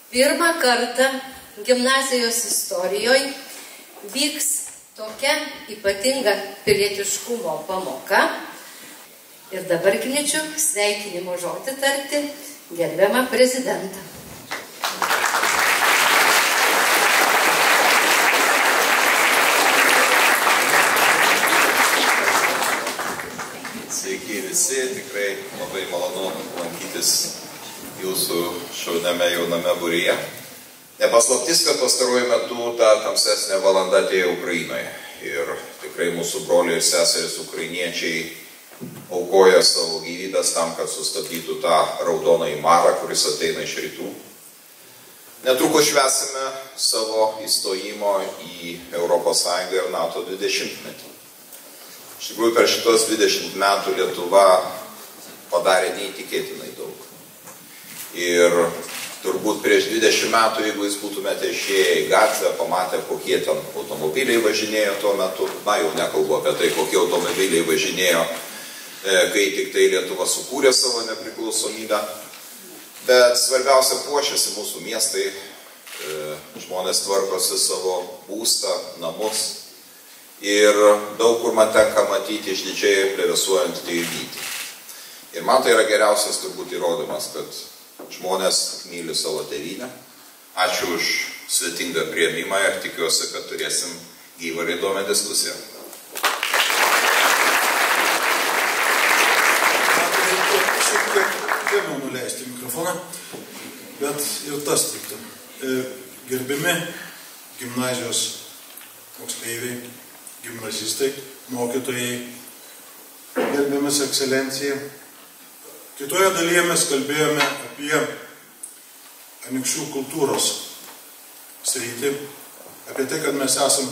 Pirmą kartą gimnazijos istorijoje vyks tokia ypatinga pilietiškumo pamoka. Ir dabar kviečiu sveikinimo žodį tarti gerbiamą prezidentą. Sveiki visi, tikrai labai malonu lankytis jūsų šauniame jauname būryje. Nepaslaptis, kad pastaruoju metu ta tamsesnė valanda atėjo Ukrainoje. Ir tikrai mūsų broliai ir seserys ukrainiečiai aukoja savo gyvybės tam, kad sustabdytų tą raudonąjį marą, kuris ateina iš rytų. Netrukus švęsime savo įstojimo į ES ir NATO 20-metį. Iš tikrųjų, per šitos 20 metų Lietuva padarė neįtikėtinai daug. Ir turbūt prieš 20 metų, jeigu jūs būtumėte išėję į gatvę, pamatę, kokie ten automobiliai važinėjo tuo metu, na jau nekalbu apie tai, kokie automobiliai važinėjo, kai tik tai Lietuva sukūrė savo nepriklausomybę. Bet svarbiausia, puošiasi mūsų miestai, žmonės tvarkosi savo būstą, namus. Ir daug kur man tenka matyti išdidžiai plevėsuojantį vytį. Ir man tai yra geriausias turbūt įrodymas, kad žmonės myli savo tėvynę. Ačiū už svetingą priėmimą ir tikiuosi, kad turėsim gyvą ir įdomią diskusiją. Šiek tiek žemiau nuleisti mikrofoną, bet ir tas tiktų. Gerbiami gimnazijos moksleiviai, gimnazistai, mokytojai, gerbiamas ekscelencija. Kitoje dalyje mes kalbėjome apie Anykščių kultūros sritį, apie tai, kad mes esam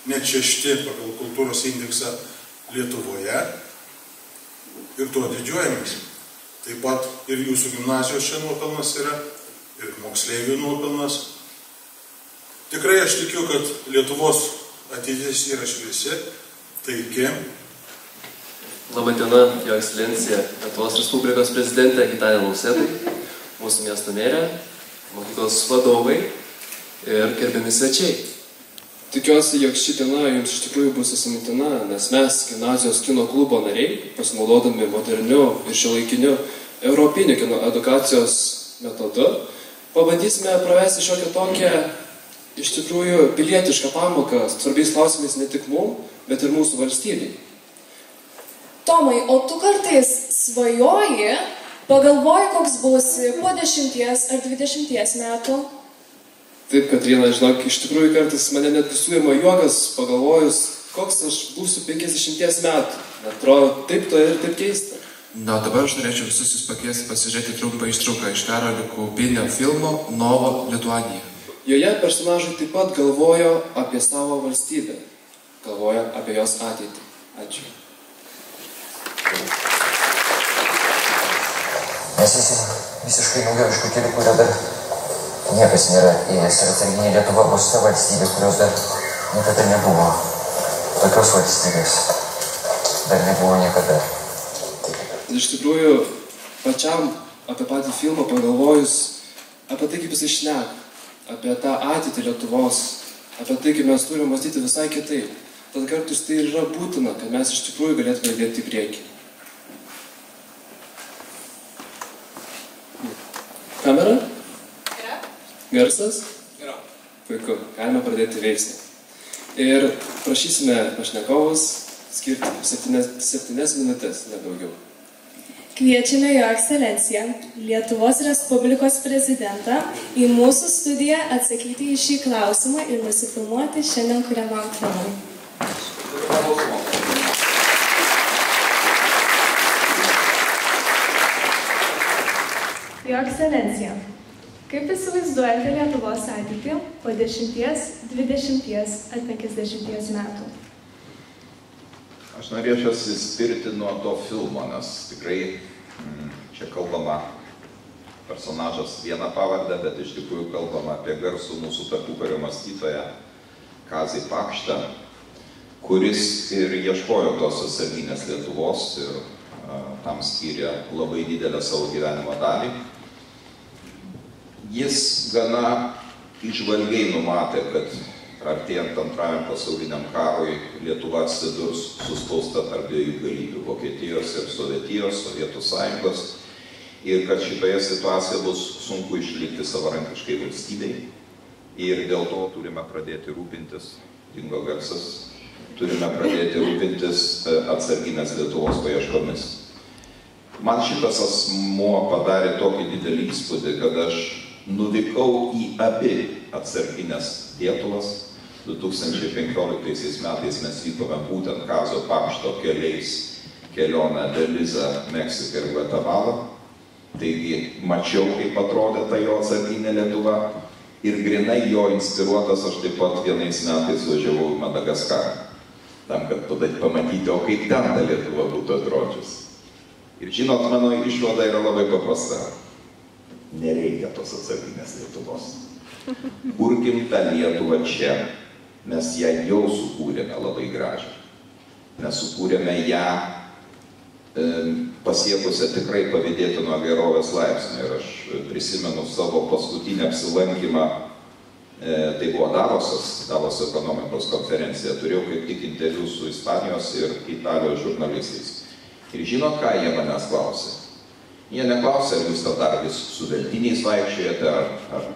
net 6 pagal kultūros indeksą Lietuvoje ir tuo didžiuojamės. Taip pat ir jūsų gimnazijos čia nuopelnas yra, ir moksleivių nuopelnas. Tikrai aš tikiu, kad Lietuvos ateitis yra šviesi, taiki. Labadiena, Jo ekscelencija, Lietuvos Respublikos prezidentė Gitanė Nausėda, mūsų miesto merė, mokyklos vadovai ir gerbiami svečiai. Tikiuosi, jog ši diena jums iš tikrųjų bus įsimintina, nes mes, gimnazijos kino klubo nariai, pasinaudodami moderniu ir šiuolaikiniu europiniu kino edukacijos metodu, pabandysime pravesti šiokią tokią iš tikrųjų pilietišką pamoką svarbiais klausimais ne tik mums, bet ir mūsų valstybei. Tomai, o tu kartais svajoji, pagalvoji, koks būsi po 10 ar 20 metų? Taip, Katrina, žinok, iš tikrųjų kartais mane net suima juokas, pagalvojus, koks aš būsiu 50 metų. Atrodo, taip to ir taip keista. Na, dabar aš norėčiau visus jūs pakviesti pasižiūrėti trumpą ištrauką iš Karolio Kaupinio filmo Novo Lituanija. Joje personažai taip pat galvojo apie savo valstybę, galvojo apie jos ateitį. Ačiū. Mes esame visiškai naujoviškų kelių, kurio dar niekas nėra ėjęs. Ir atsarginė Lietuva bus ta valstybė, kurios dar niekada nebuvo. Tokios valstybės dar nebuvo niekada. Iš tikrųjų, pačiam apie patį filmą pagalvojus, apie tai, kaip jisai šneka, apie tą ateitį Lietuvos, apie tai, kaip mes turime mąstyti visai kitaip. Tad kartais tai yra būtina, kad mes iš tikrųjų galėtume judėti į priekį. Kamera? Yra. Garsas? Yra. Puiku, galime pradėti veiksmą. Ir prašysime pašnekovus skirti 7 minutės, nedaugiau. Kviečiame Jo ekscelenciją, Lietuvos Respublikos prezidentą, į mūsų studiją atsakyti į šį klausimą ir nusifilmuoti šiandien kuriamam filmui. Jo ekscelencija, Kaip įsivaizduojate Lietuvos ateitį po 10, 20 ar 50 metų? Aš norėčiau atsispirti nuo to filmo, nes tikrai čia kalbama personažas vieną pavardę, bet iš tikrųjų kalbama apie garsų mūsų tarpukario mąstytoją Kazį Pakštą, kuris ir ieškojo tos atsarginės Lietuvos ir tam skyrė labai didelę savo gyvenimo dalį. Jis gana įžvalgiai numatė, kad artėjant Antrajam pasauliniam karui Lietuva atsidurs suspausta tarp dviejų galybių - Vokietijos ir Sovietijos, Sovietų Sąjungos, ir kad šitoje situacijoje bus sunku išlikti savarankiškai valstybei. Ir dėl to turime pradėti rūpintis, dingo garsas, turime pradėti rūpintis atsarginės Lietuvos paieškomis. Man šitas asmuo padarė tokį didelį įspūdį, kad aš nuvykau į abi atsarginės Lietuvas. 2015 metais mes vykome būtent Kazio Pakšto keliais kelionę Belizą, Meksiką ir Gvatemalą. Taigi mačiau, kaip atrodė ta jo atsarginė Lietuva ir grinai jo inspiruotas aš taip pat vienais metais važiavau į Madagaskarą, tam, kad pamatyti, o kaip ten ta Lietuva būtų atrodžius. Ir žinot, mano išvada yra labai paprasta. Nereikia tos atsarginės Lietuvos. Kurkim tą Lietuvą čia. Mes ją jau sukūrėme labai gražią. Mes sukūrėme ją pasiekusią tikrai pavydėtino gerovės laipsnio. Ir aš prisimenu savo paskutinį apsilankymą, tai buvo Davoso ekonomikos konferencija. Turėjau kaip tik interviu su Ispanijos ir Italijos žurnalistais. Ir žinot, ką jie manęs klausė? Jie neklausė, ar jūs tą dar vis su veltiniais vaikščiojate,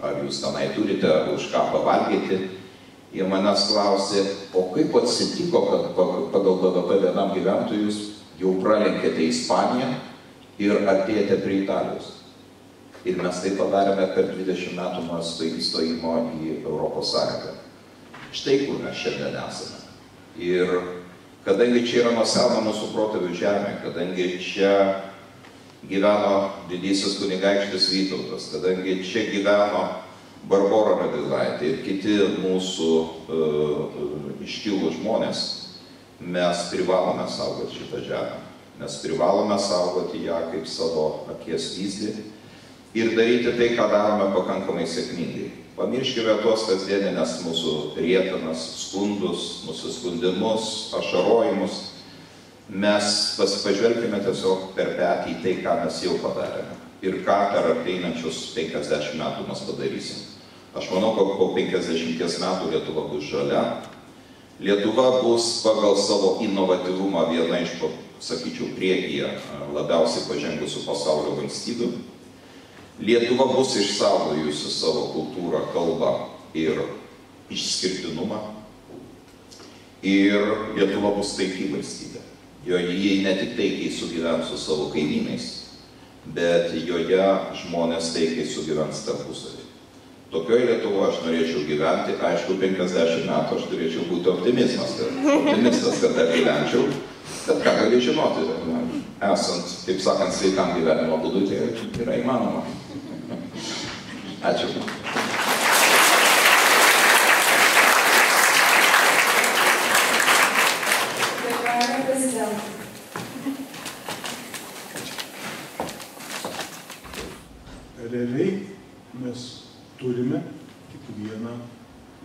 ar jūs tenai turite už ką pavalgyti. Jie manęs klausė, o kaip atsitiko, kad pagal BVP vienam gyventojui jūs jau pralenkėte Ispaniją ir artėjate prie Italijos. Ir mes tai padarėme per 20 metų nuo įstojimo į Europos Sąjungą. Štai kur mes šiandien esame. Ir kadangi čia yra nuo seno mūsų protėvių žemė, kadangi čia gyveno didysis kunigaikštis Vytautas, kadangi čia gyveno Barbora Radvilaitė ir kiti mūsų iškilūs žmonės, mes privalome saugoti šitą žemę. Mes privalome saugoti ją kaip savo akies vyzdį ir daryti tai, ką darome pakankamai sėkmingai. Pamirškime tuos kasdieninės mūsų rietenas, skundus, nusiskundimus, ašarojimus. Mes pažvelkime tiesiog per petį į tai, ką mes jau padarėme ir ką per ateinančius 50 metų mes padarysim. Aš manau, kad po 50 metų Lietuva bus žalia. Lietuva bus pagal savo inovatyvumą viena iš, sakyčiau, priekyje labiausiai pažengusių pasaulio valstybių. Lietuva bus išsaugojusi savo kultūrą, kalbą ir išskirtinumą. Ir Lietuva bus taiki valstybė. Joje ne tik taikiai sugyvens su savo kaimynais, bet joje žmonės taikiai sugyvens tarpusavį. Tokioje Lietuvoje aš norėčiau gyventi, aišku, 50 metų aš turėčiau būti optimistas, kad dar gyvenčiau, bet ką gali žinoti, esant, taip sakant, sveikam gyvenimo būdui, tai yra įmanoma. Ačiū. Realiai mes turime tik vieną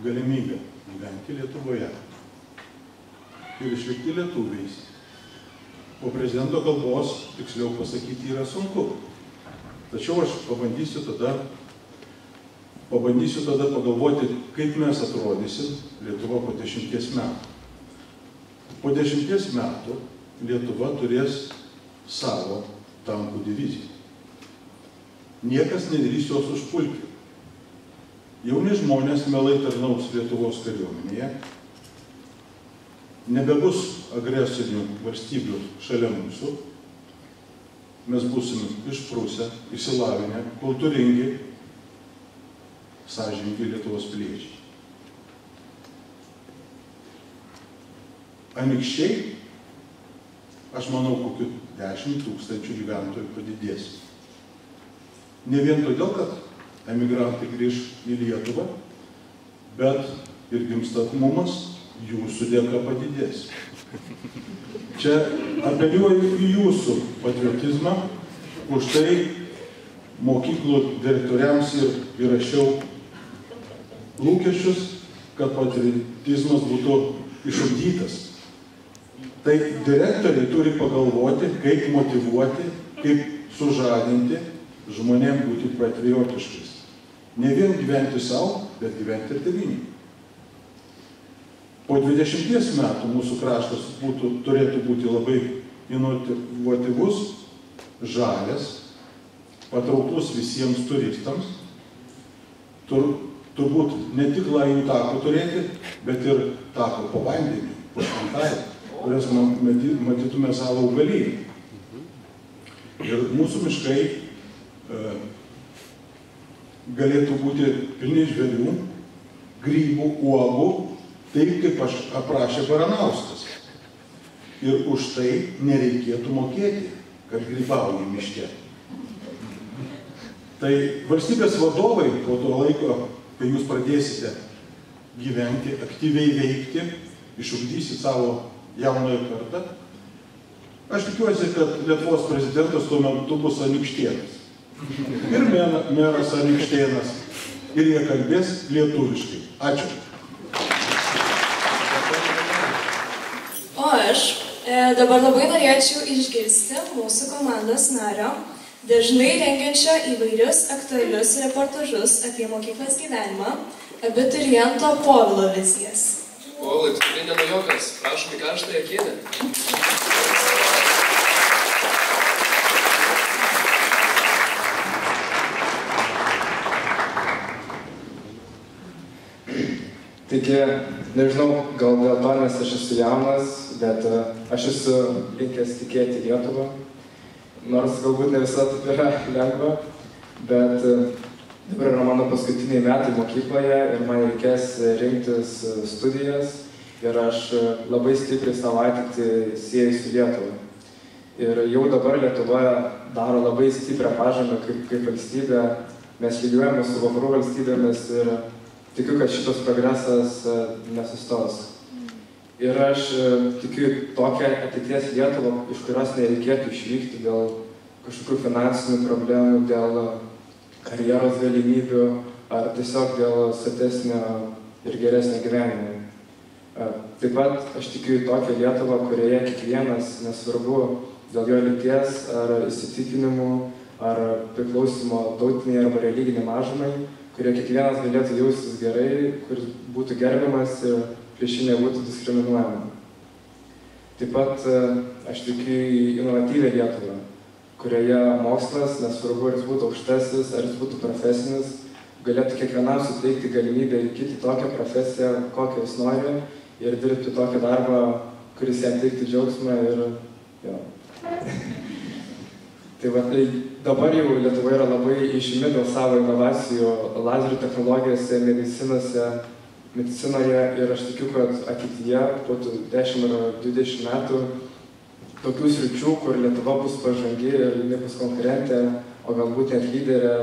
galimybę gyventi Lietuvoje ir išlikti lietuviais. Po prezidento kalbos, tiksliau pasakyti, yra sunku. Tačiau aš pabandysiu tada pagalvoti, kaip mes atrodysim Lietuva po 10 metų. Po 10 metų Lietuva turės savo tankų diviziją. Niekas nedrįs jos užpulti. Jauni žmonės mielai tarnaus Lietuvos kariuomenėje. Nebebus agresinių valstybių šalia mūsų. Mes būsime išprusę, išsilavinę, kultūringi, sąžiningi Lietuvos piliečiai. Anykščiai, aš manau, kokių 10 000 gyventojų padidės. Ne vien todėl, kad emigrantai grįž į Lietuvą, bet ir gimstamumas jūsų dėka padidės. Čia apeliuoju į jūsų patriotizmą, už tai mokyklų direktoriams ir įrašiau lūkesčius, kad patriotizmas būtų išugdytas. Tai direktoriai turi pagalvoti, kaip motyvuoti, kaip sužadinti žmonėm būti patriotiškais. Ne vien gyventi savo, bet gyventi ir tėvynį. Po 20 metų mūsų kraštas turėtų būti labai inovatyvus, žalias, patrauklus visiems turistams, turbūt ne tik lajų takų turėti, bet ir takų po vandeniu, po šventąją, kurias matytume savo augalyje. Ir mūsų miškai galėtų būti pilni žvėrių, grybų, uogų, taip kaip aprašė Baranauskas. Ir už tai nereikėtų mokėti, kad grybauja miške. Tai valstybės vadovai po to laiko, kai jūs pradėsite gyventi, aktyviai veikti, išugdysit savo jaunąją kartą, aš tikiuosi, kad Lietuvos prezidentas tuo metu bus Anykštėnas. Ir meras Anykštėnas. Ir jie kalbės lietuviškai. Ačiū. O aš dabar labai norėčiau išgirsti mūsų komandos nario, dažnai rengiančio įvairius aktualius reportažus apie mokyklos gyvenimą, abituriento Povilo vizijas. Povilai, tu tikrai nenujokas, prašom į karštąją kėdę. Taigi, nežinau, gal dėl to, nes aš esu jaunas, bet aš esu linkęs tikėti Lietuvą. Nors galbūt ne visada taip yra lengva, bet dabar yra mano paskutiniai metai mokykloje ir man reikės rinktis studijas ir aš labai stipriai savo ateitį sieju su Lietuva. Ir jau dabar Lietuva daro labai stiprią pažangą kaip valstybė, mes lygiuojame su vakarų valstybėmis ir tikiu, kad šitas progresas nesustos. Ir aš tikiu tokią ateities Lietuvą, iš kurios nereikėtų išvykti dėl kažkokių finansinių problemų, dėl karjeros galimybių ar tiesiog dėl sotesnio ir geresnio gyvenimo. Taip pat aš tikiu į tokią Lietuvą, kurioje kiekvienas, nesvarbu dėl jo lyties ar įsitikinimų ar priklausimo tautiniai arba religiniai mažumai, kurie kiekvienas galėtų jaustis gerai, kuris būtų gerbiamas ir prieš jį nebūtų diskriminuojama. Taip pat aš tikiu į inovatyvią Lietuvą, kurioje mokslas, nesvarbu ar jis būtų aukštasis, ar jis būtų profesinis, galėtų kiekvienam suteikti galimybę įgyti tokią profesiją, kokią jis nori ir dirbti tokį darbą, kuris jam teiktų džiaugsmą ir jo. Tai va, dabar jau Lietuva yra labai išimi dėl savo inovacijų lazerių technologijose, medicinoje ir aš tikiu, kad ateityje po 10 ar 20 metų tokių sričių, kur Lietuva bus pažangi ir jinai bus konkurentė, o galbūt net lyderė,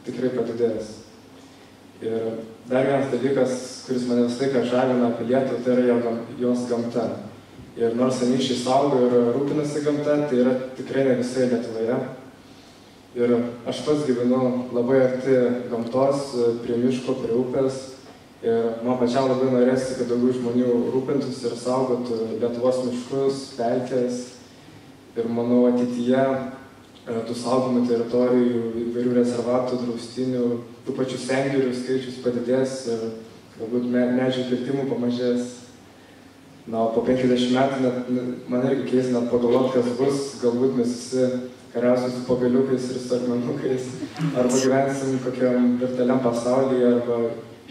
tikrai padidės. Ir dar vienas dalykas, kuris mane visą laiką žavina apie Lietuvą, tai yra jos gamta. Ir nors anykščiai saugo ir rūpinasi gamta, tai yra tikrai ne visai Lietuvoje. Ir aš pats gyvenu labai arti gamtos, prie miško, prie upės. Ir man pačiam labai norėsi, kad daugiau žmonių rūpintųsi ir saugotų Lietuvos miškus, pelkės. Ir manau, ateityje tų saugomų teritorijų, įvairių rezervatų, draustinių, tų pačių sengirių skaičius padidės ir galbūt medžių kirtimų pamažės. Na, po 50 metų man irgi keis net pagalvoti, kas bus, galbūt mes visi kariausim su pagaliukais ir su akmenukais, arba gyvensim kokiam virtualiam pasaulyje, arba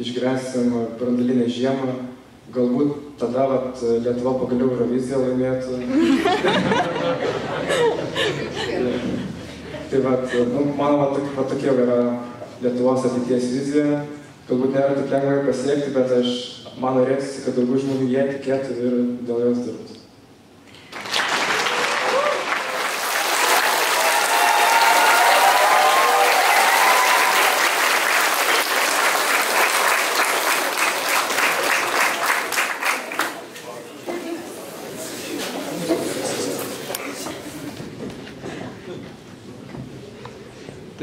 išgyvensim branduolinę žiemą. Galbūt tada Lietuva pagaliau Euroviziją laimėtų. Tai mano tokia yra Lietuvos ateities vizija. Galbūt nėra taip lengvai pasiekti, bet man norėtųsi, kad daugiau žmonių jie tikėtų ir dėl jos dirbtų.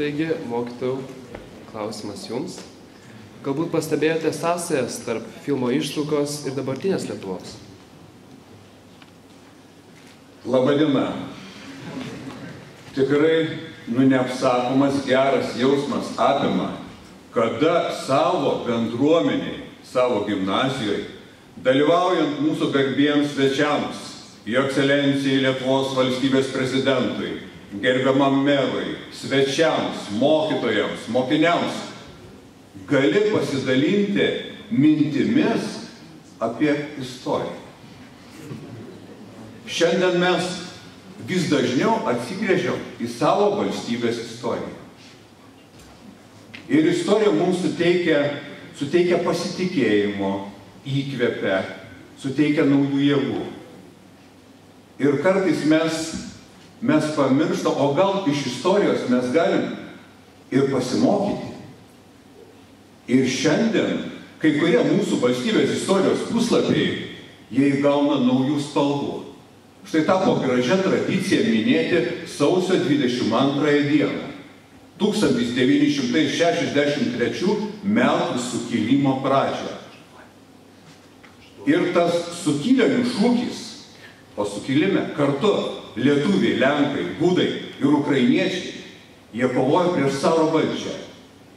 Taigi, mokytojau, klausimas jums. Galbūt pastebėjote sąsajas tarp filmo ištraukos ir dabartinės Lietuvos? Labadiena. Tikrai, neapsakomas geras jausmas apima, kada savo bendruomeniai, savo gimnazijoje, dalyvaujant mūsų garbiems svečiams, Jo ekscelencijai Lietuvos valstybės prezidentui, gerbiamam merui, svečiams, mokytojams, mokiniams, gali pasidalinti mintimis apie istoriją. Šiandien mes vis dažniau atsigręžiam į savo valstybės istoriją. Ir istorija mums suteikia pasitikėjimo, įkvepia, suteikia naujų jėgų. Ir kartais mes pamirštam, o gal iš istorijos mes galim ir pasimokyti. Ir šiandien kai kurie mūsų valstybės istorijos puslapiai, jie įgauna naujų spalvų. Štai tapo gražia tradicija minėti sausio 22 dieną, 1963 metų sukilimo pradžią. Ir tas sukilėlių šūkis, o sukilime kartu lietuviai, lenkai, gudai ir ukrainiečiai, jie kovojo prieš caro valdžią.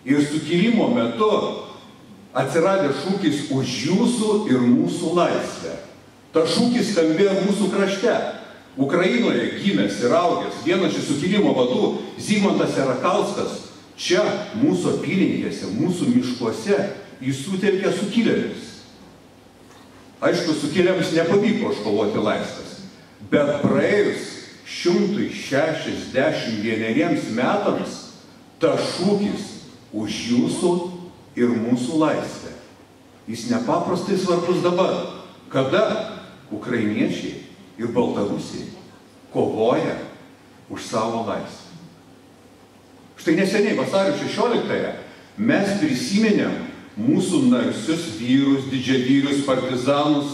Ir sukilimo metu atsiradė šūkis už jūsų ir mūsų laisvę. Ta šūkis skambėjo mūsų krašte. Ukrainoje gimęs ir augęs vienas iš sukilimo vadų Zigmantas Serakauskas čia mūsų apylinkėse, mūsų miškuose jis sutelkė sukilėlius. Aišku, sukilėliams nepavyko iškovoti laisvės, bet praėjus 161 metams ta šūkis už jūsų ir mūsų laisvę. Jis nepaprastai svarbus dabar, kada ukrainiečiai ir baltarusiai kovoja už savo laisvę. Štai neseniai, vasario 16-ąją, mes prisiminėm mūsų narsius vyrus, didžiavyrius, partizanus,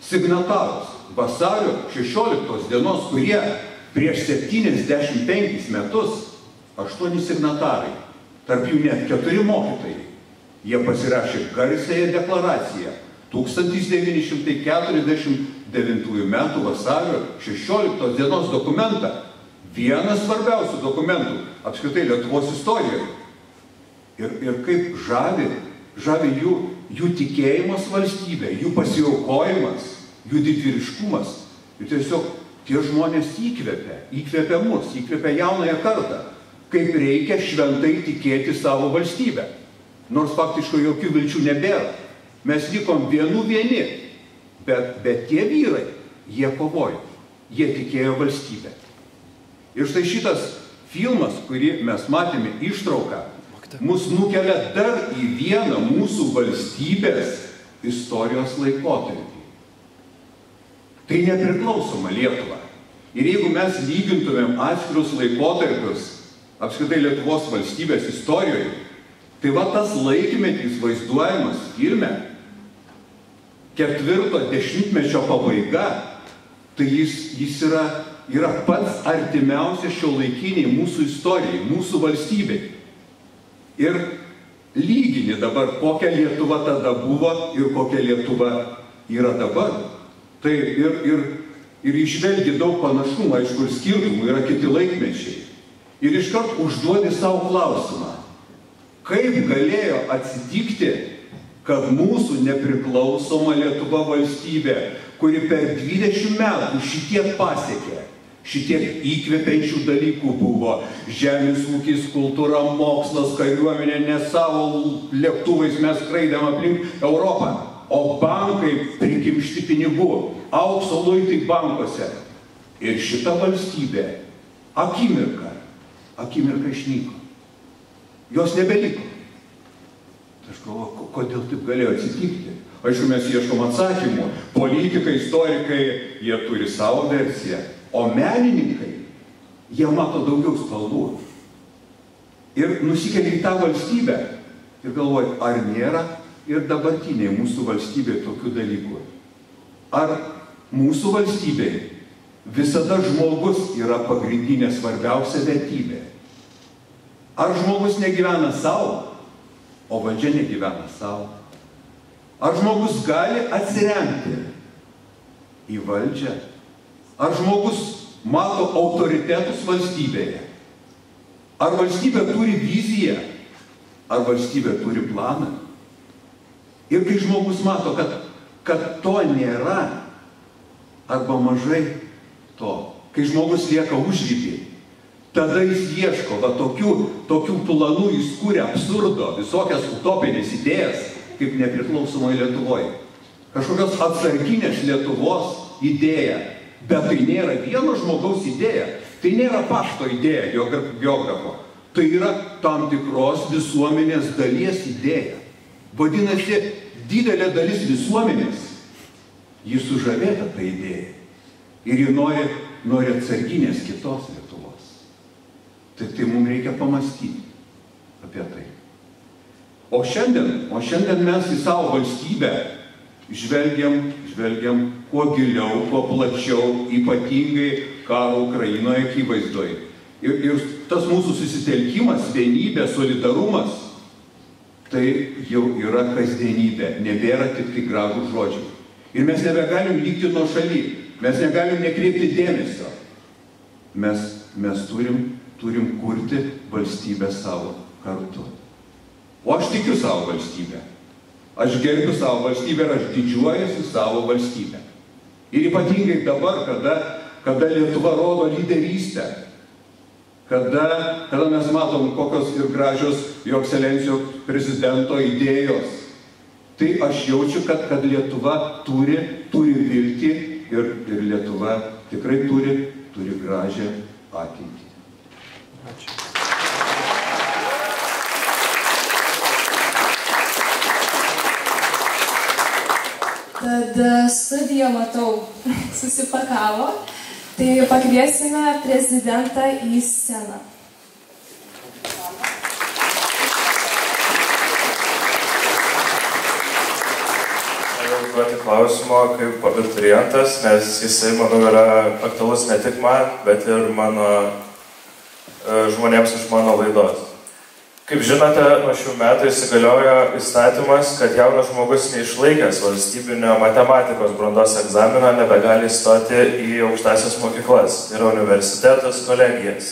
signatarus. Vasario 16 dienos, kurie prieš 75 metus, 8 signatarai, tarp jų net 4 mokytojai, jie pasirašė garsiąją deklaraciją 1949 metų vasario 16 dienos dokumentą, vienas svarbiausių dokumentų apskritai Lietuvos istorijoje. Ir kaip žavi jų tikėjimas valstybė, jų pasiaukojimas, jų didvyriškumas. Ir tiesiog tie žmonės įkvepia mus, įkvepia jaunąją kartą, kaip reikia šventai tikėti savo valstybę. Nors faktiškai jokių vilčių nebėra. Mes likom vieni, bet tie vyrai, jie kovojo, jie tikėjo valstybę. Ir štai šitas filmas, kurį mes matėme ištrauką, mus nukelia dar į vieną mūsų valstybės istorijos laikotarpį. Tai nepriklausoma Lietuva. Ir jeigu mes lygintumėm atskirus laikotarpius apskritai Lietuvos valstybės istorijoje, tai va tas laikmetis vaizduojamas filme, 40-mečio pabaiga, tai jis yra pats artimiausias šiuolaikiniai mūsų istorijai, mūsų valstybei. Ir lygini dabar, kokia Lietuva tada buvo ir kokia Lietuva yra dabar. Tai ir išvelgi daug panašumų, aišku, ir skirtumų, yra kiti laikmečiai. Ir iškart užduodi savo klausimą, kaip galėjo atsitikti, kad mūsų nepriklausoma Lietuva valstybė, kuri per 20 metų šitiek pasiekė, šitiek įkvepiančių dalykų buvo, žemės ūkis, kultūra, mokslas, kariuomenė, ne savo lėktuvais mes skraidėm aplink Europą, o bankai prikimšti pinigų, aukso luitai bankuose. Ir šita valstybė akimirką išnyko. Jos nebeliko. Aš galvoju, kodėl taip galėjo atsitikti? Aišku, mes ieškom atsakymų. Politikai, istorikai, jie turi savo versiją. O menininkai, jie mato daugiau spalvų. Ir nusikelia į tą valstybę. Ir galvoju, ar nėra ir dabartiniai mūsų valstybėje tokių dalykų? Ar mūsų valstybėje visada žmogus yra pagrindinė svarbiausia vertybė? Ar žmogus negyvena savo, o valdžia negyvena savo? Ar žmogus gali atsiremti į valdžią? Ar žmogus mato autoritetus valstybėje? Ar valstybė turi viziją? Ar valstybė turi planą? Ir kai žmogus mato, kad to nėra, arba mažai to, kai žmogus lieka užrybį, tada jis ieško tokių planų, jis kuria absurdo, visokias utopinės idėjas, kaip nepriklausomoje Lietuvoje. Kažkokios atsarginės Lietuvos idėja, bet tai nėra vieno žmogaus idėja, tai nėra pašto idėja geografo, tai yra tam tikros visuomenės dalies idėja. Vadinasi, didelė dalis visuomenės, ji sužavėta tą idėją ir ji nori atsarginės kitos Lietuvos. Tai mums reikia pamastyti apie tai. O šiandien mes į savo valstybę žvelgiam kuo giliau, kuo plačiau, ypatingai karo Ukrainoje akivaizdoje. Ir tas mūsų susitelkimas, vienybė, solidarumas, tai jau yra kasdienybė, nebėra tik tai gražūs žodžiai. Ir mes nebegalim likti nuo šaly, mes negalim nekreipti dėmesio. Mes turim kurti valstybę savo kartu. O aš tikiu savo valstybę. Aš gerbiu savo valstybę ir aš didžiuojuosi savo valstybę. Ir ypatingai dabar, kada Lietuva rodo lyderystę, kada mes matom kokios ir gražios jo ekscelencijos prezidento idėjos, tai aš jaučiu, kad Lietuva turi viltį ir Lietuva tikrai turi gražią ateitį. Ačiū. Tad studija, matau, susipakavo, tai pakviesime prezidentą į sceną. Noriu užduoti klausimo kaip abiturientas, nes jisai, manau, yra aktualus ne tik man, bet ir mano žmonėms iš mano laidos. Kaip žinote, nuo šių metų įsigaliojo įstatymas, kad jaunas žmogus neišlaikęs valstybinio matematikos brandos egzamino nebegali stoti į aukštąsias mokyklas, tai yra universitetus, kolegijas.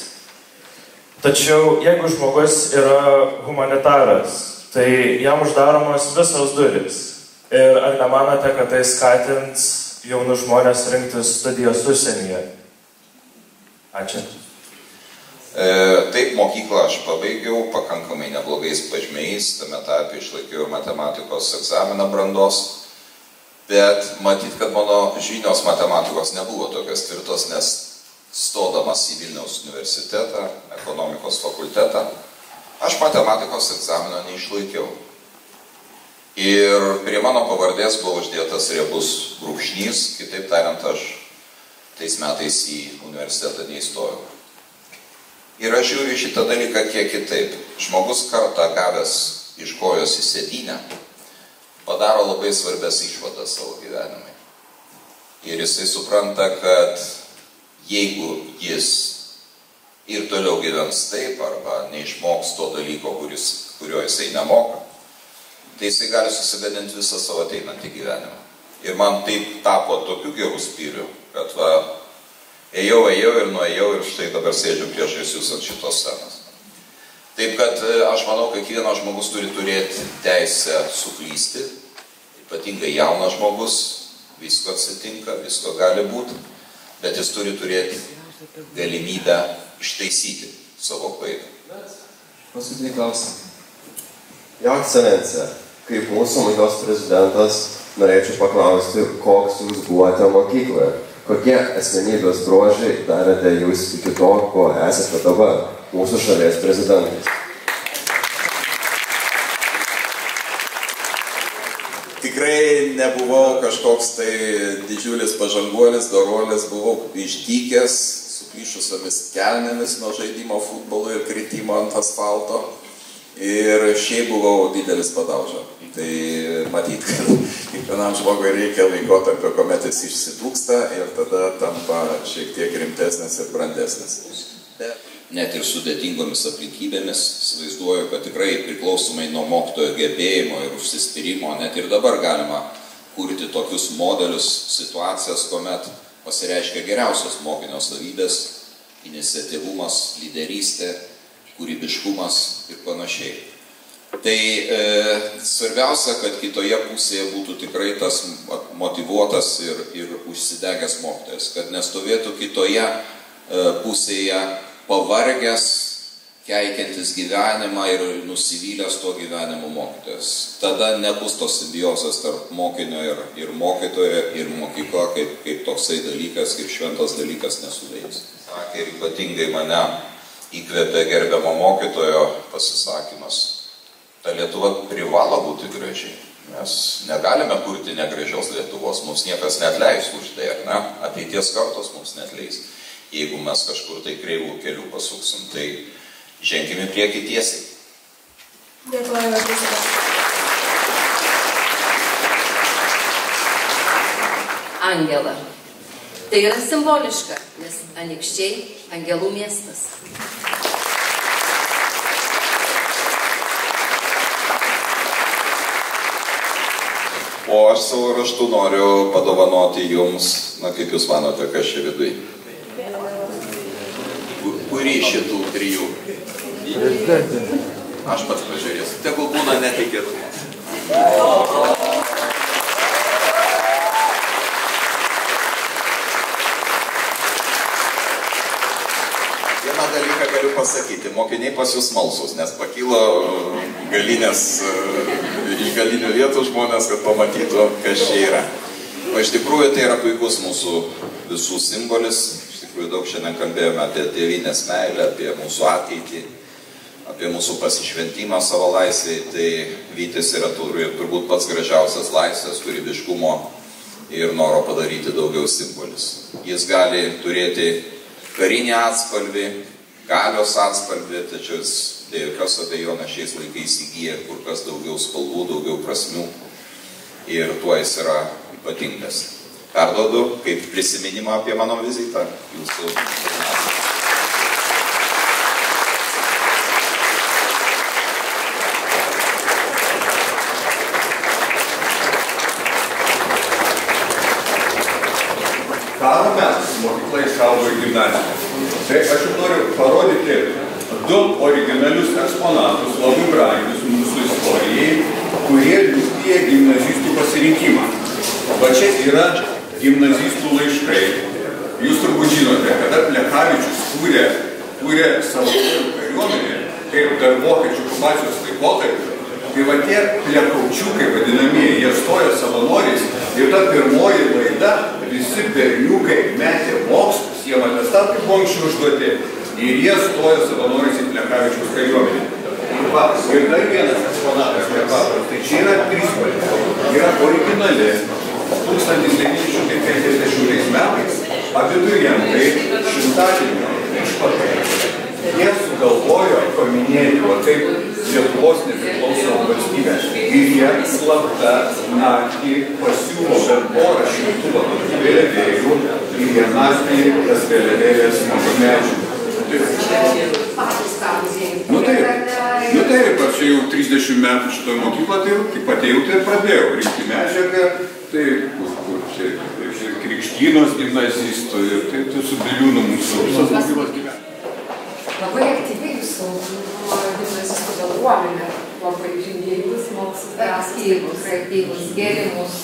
Tačiau jeigu žmogus yra humanitaras, tai jam uždaromos visos durys. Ir ar nemanote, kad tai skatins jaunus žmonės rinktis studijas užsienyje? Ačiū. Taip, mokyklą aš pabaigiau pakankamai neblogais pažymiais, tame tarpe išlaikiau matematikos egzaminą brandos, bet matyt, kad mano žinios matematikos nebuvo tokios tvirtos, nes stodamas į Vilniaus universitetą, ekonomikos fakultetą, aš matematikos egzaminą neišlaikiau. Ir prie mano pavardės buvo uždėtas riebus brūkšnys, kitaip tariant, aš tais metais į universitetą neįstojau. Ir aš žiūriu šitą dalyką kiek kitaip. Žmogus kartą gavęs iš kojos į sėdynę padaro labai svarbias išvadas savo gyvenimui. Ir jisai supranta, kad jeigu jis ir toliau gyvens taip arba neišmoks to dalyko, kurio jisai nemoka, tai jisai gali susigadinti visą savo ateinantį gyvenimą. Ir man taip tapo tokiu gerų spyriu, kad ėjau ir nuėjau ir štai dabar sėdžiu priešais jūs ant šitos scenos. Taip kad aš manau, kad kiekvienas žmogus turi turėti teisę suklysti, ypatingai jaunas žmogus, visko atsitinka, visko gali būti, bet jis turi turėti galimybę ištaisyti savo klaidą. Paskutinį klausimą. Jo ekscelencija, kaip mūsų mokyklos prezidentas, norėčiau paklausti, koks jūs buvote mokykloje. Kokie asmenybės bruožai darėte jūs iki to, ko esate dabar, mūsų šalies prezidentais? Tikrai nebuvau kažkoks tai didžiulis pažanguolis, doruolis, buvau išdykęs, suplyšusiomis kelnėmis nuo žaidimo futbolo ir kritimo ant asfalto. Ir šiaip buvau didelis padauža. Tai matyt, kad kiekvienam žmogui reikia laikotarpio, kuomet jis išsidūksta ir tada tampa šiek tiek rimtesnis ir brandesnis. net ir sudėtingomis aplinkybėmis. Įsivaizduoju, kad tikrai priklausomai nuo mokytojo gebėjimo ir užsispyrimo, net ir dabar galima kurti tokius modelius, situacijas, kuomet pasireiškia geriausios mokinio savybės, iniciatyvumas, lyderystė, kūrybiškumas ir panašiai. Tai svarbiausia, kad kitoje pusėje būtų tikrai tas motyvuotas ir užsidegęs mokytojas, kad nestovėtų kitoje pusėje pavargęs, keikiantis gyvenimą ir nusivylęs tuo gyvenimu mokytojas. Tada nebus tos simbiozės tarp mokinio ir mokytojo ir mokykla kaip toksai dalykas, kaip šventas dalykas nesuveiks. Sakė, ir ypatingai mane įkvėpė gerbiamo mokytojo pasisakymas. Ta Lietuva privalo būti graži. Mes negalime kurti negražios Lietuvos, mums niekas neatleis už tai, ar ne? Ateities kartos mums neatleis. Jeigu mes kažkur tai kreivų kelių pasuksim, tai ženkime prieki tiesiai. Dėkojame, prezidentė. Angela. Tai yra simboliška, nes Anykščiai angelų miestas. O aš savo raštu noriu padovanoti jums, na kaip jūs manote, kas čia viduj? Kurį šitų trijų? Aš pats pažiūrėsiu. Tegul būna netikėtumas. Vieną dalyką galiu pasakyti. Mokiniai pas jūs smalsus, nes pakilo iš galinių vietų žmonės, kad pamatytų, kas čia yra. O iš tikrųjų tai yra puikus mūsų visų simbolis. Daug šiandien kalbėjome apie tėvynės meilę, apie mūsų ateitį, apie mūsų pasišventimą savo laisvėj. Tai Vytis yra turbūt pats gražiausias laisvės, kūrybiškumo ir noro padaryti daugiau simbolis. Jis gali turėti karinį atspalvį, galios atspalvį, tačiau jis be jokios abejonės šiais laikais įgyja kur kas daugiau spalvų, daugiau prasmių ir tuo jis yra ypatingas. Perduodu kaip prisiminimą apie mano vizitą jūsų. Karo metais mokykla išaugo į gimnaziją. Tai aš jau noriu parodyti du originalius eksponatus, labai brangius mūsų istorijai, kurie liudija gimnazistų pasirinkimą. Va čia yra gimnazistų laiškai. Jūs turbūt žinote, kada Plechavičius kūrė savanorių kariuomenę, kaip dar vokiečių okupacijos laikotarpiu, tai va tie plekaučiukai vadinamieji, jie stojo savanoriais ir ta pirmoji laida, visi berniukai metė mokslus, jie atestatai buvo anksčiau užduoti ir jie stojo savanoriais į Plechavičiaus kariuomenę. Ir dar vienas eksponatas nepaprastas, tai čia yra trispalvė, yra originali. 1950 metais abiturientai šimtadienio išvakarėse jie sugalvojo paminėti va taip Lietuvos nepriklausomą valstybę ir jie slapta naktį pasiūlo bent porą šimtų vėliavėlių ir jie naktį tas vėliavėlės medžių. Nu taip, aš jau 30 metų šitoje mokykloje, tai kaip atėjau, tai pradėjau rinkti medžiagą. Tai kur čia Krikštynos gimnazistų ir tai su Biliūnu mūsų visos mokyklos gyvena. Labai aktyviai jūsų gimnazistų bendruomenė, labai žingėjus, mokslus, aktyvus, gerimus.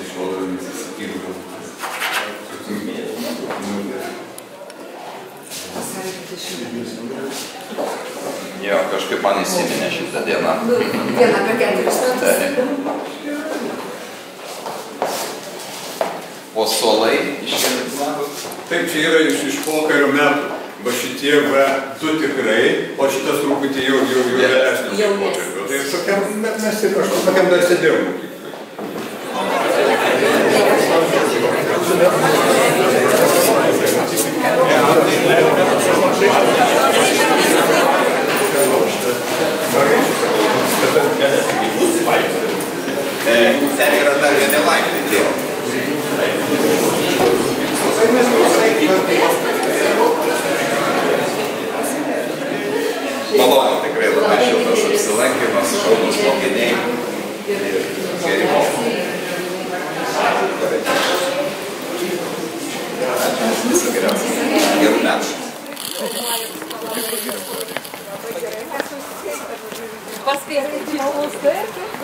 Išvaldomis įsikirtų. Jo, kažkaip man įsiminė šitą dieną. Diena per 4 metus. O suolai iškeliant? Taip, čia yra iš pokario metų. Va šitie du tikrai, o šitas truputį jau vėlesnės pokalbio. Tai tokiam, bet mes ir kažkur tokiam dar sėdėjom mokyklai. Ten yra dar viena laiptai. Tai mes Ačiū.